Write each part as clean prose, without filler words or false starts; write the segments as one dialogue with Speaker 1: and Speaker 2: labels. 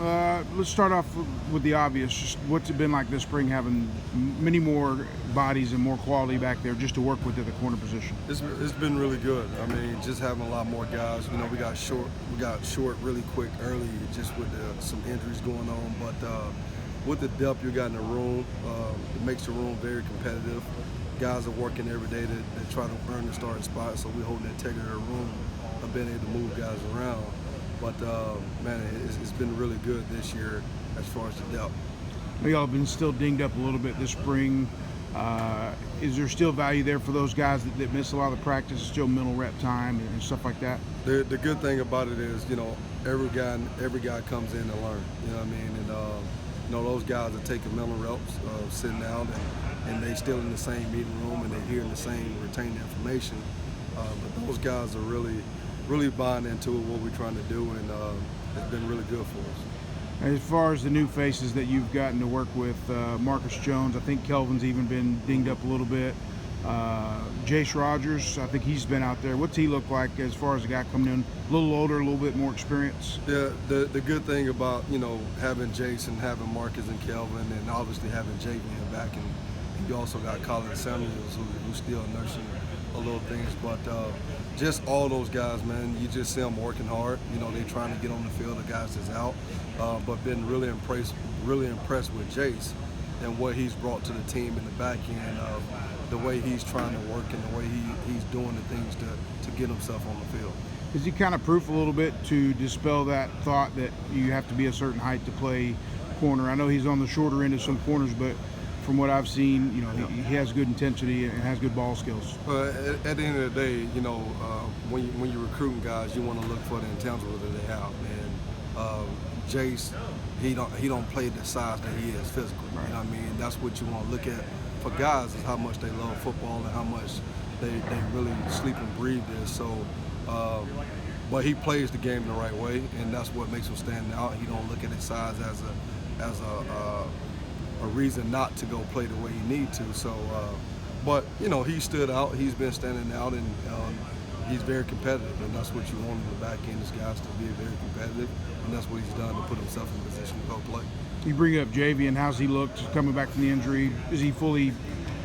Speaker 1: Let's start off with the obvious. Just what's it been like this spring, having many more bodies and more quality back there just to work with at the corner position?
Speaker 2: It's been really good. I mean, just having a lot more guys. You know, we got short really quick early, just with some injuries going on. But with the depth you got in the room, it makes the room very competitive. Guys are working every day to try to earn the starting spot. So we're holding the integrity of the room, of being able to move guys around. But man, it's been really good this year as far as the depth.
Speaker 1: Y'all have been still dinged up a little bit this spring. Is there still value there for those guys that miss a lot of the practice, still mental rep time and stuff like that?
Speaker 2: The good thing about it is, you know, every guy comes in to learn. You know what I mean? And you know, those guys are taking mental reps, sitting down, and they still in the same meeting room, and they're hearing the same retained information. But those guys are really buying into what we're trying to do, and it's been really good for us.
Speaker 1: As far as the new faces that you've gotten to work with, Marcus Jones, I think Kelvin's even been dinged up a little bit. Jace Rogers, I think he's been out there. What's he look like as far as a guy coming in a little older, a little bit more experience?
Speaker 2: Yeah, the good thing about, you know, having Jace and having Marcus and Kelvin, and obviously having Javian back, and you also got Colin Samuels who's still nursing a little things, but just all those guys, man, you just see them working hard. You know, they're trying to get on the field, the guys that's out, but been really impressed with Jace and what he's brought to the team in the back end, the way he's trying to work and the way he's doing the things to get himself on the field.
Speaker 1: Is he kind of proof a little bit to dispel that thought that you have to be a certain height to play corner? I know he's on the shorter end of some corners, but from what I've seen, you know, he has good intensity and has good ball skills.
Speaker 2: At the end of the day, you know, when you're recruiting guys, you want to look for the intangibles that they have. And Jace, he don't play the size that he is physically. Right. You know what I mean? That's what you want to look at for guys, is how much they love football and how much they really sleep and breathe this. So, but he plays the game the right way, and that's what makes him stand out. He don't look at his size as a reason not to go play the way he need to. So, but you know, he stood out. He's been standing out, and he's very competitive, and that's what you want in the back end, is guys to be very competitive, and that's what he's done to put himself in position to go play.
Speaker 1: You bring up Javian. How's he looked coming back from the injury? Is he fully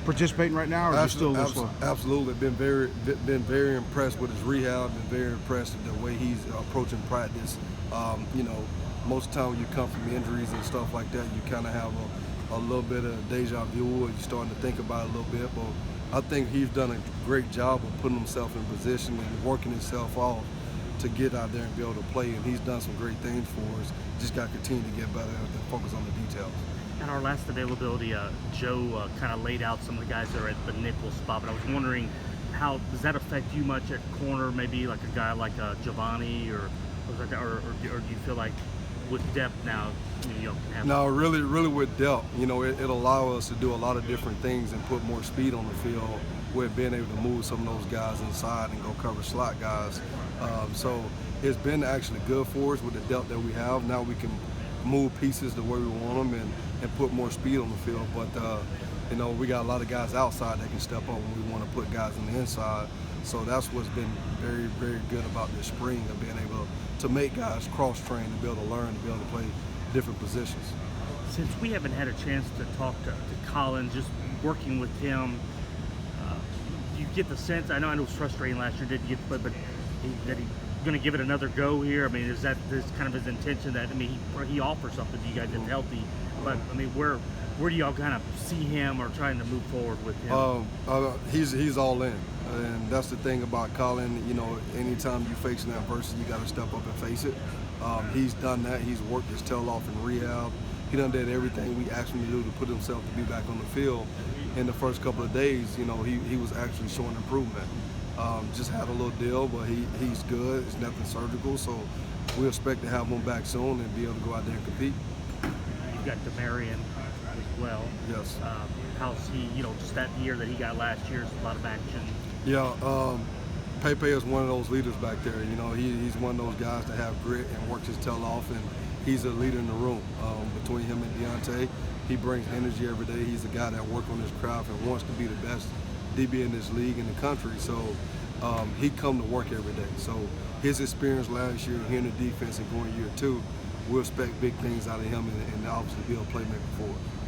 Speaker 1: participating right now, or is he still a little slow?
Speaker 2: Absolutely. Been very impressed with his rehab. Been very impressed with the way he's approaching practice. You know, most of the time when you come from injuries and stuff like that, you kind of have a little bit of deja vu, or you're starting to think about it a little bit. But I think he's done a great job of putting himself in position and working himself off to get out there and be able to play. And he's done some great things for us. Just got to continue to get better and focus on the details.
Speaker 3: At our last availability, Joe kind of laid out some of the guys that are at the nickel spot, but I was wondering, how does that affect you much at corner? Maybe like a guy like Giovanni, or do you feel like with depth now, you can have?
Speaker 2: No, really with depth, you know, it'll allow us to do a lot of different things and put more speed on the field, with being able to move some of those guys inside and go cover slot guys. So it's been actually good for us with the depth that we have. Now we can move pieces the way we want them and put more speed on the field. But you know, we got a lot of guys outside that can step up when we want to put guys on the inside. So that's what's been very good about this spring, of being able to make guys cross-train and be able to learn, to be able to play different positions.
Speaker 3: Since we haven't had a chance to talk to Colin, just working with him, you get the sense, I know it was frustrating last year, didn't get to play, but that he's going to give it another go here? I mean, is that this kind of his intention? That, I mean, he offers something to you guys if healthy, but I mean, where do y'all kind of see him or trying to move forward with him?
Speaker 2: He's all in, and that's the thing about Colin. You know, anytime you face an adversity, you got to step up and face it. He's done that. He's worked his tail off in rehab. He done did everything we asked him to do to put himself to be back on the field. In the first couple of days, you know, he was actually showing improvement. Just had a little deal, but he's good. It's nothing surgical, so we expect to have him back soon and be able to go out there and compete.
Speaker 3: You've got DeMarion as well.
Speaker 2: Yes.
Speaker 3: How's he, you know, just that year that he got last year, a lot of action?
Speaker 2: Yeah, Pepe is one of those leaders back there. You know, he's one of those guys that have grit and works his tail off, and he's a leader in the room. Between him and Deontay, he brings energy every day. He's a guy that works on his craft and wants to be the best DB in this league, in the country. So he come to work every day. So his experience last year here in the defense and going year two, we expect big things out of him, and obviously be a playmaker for it.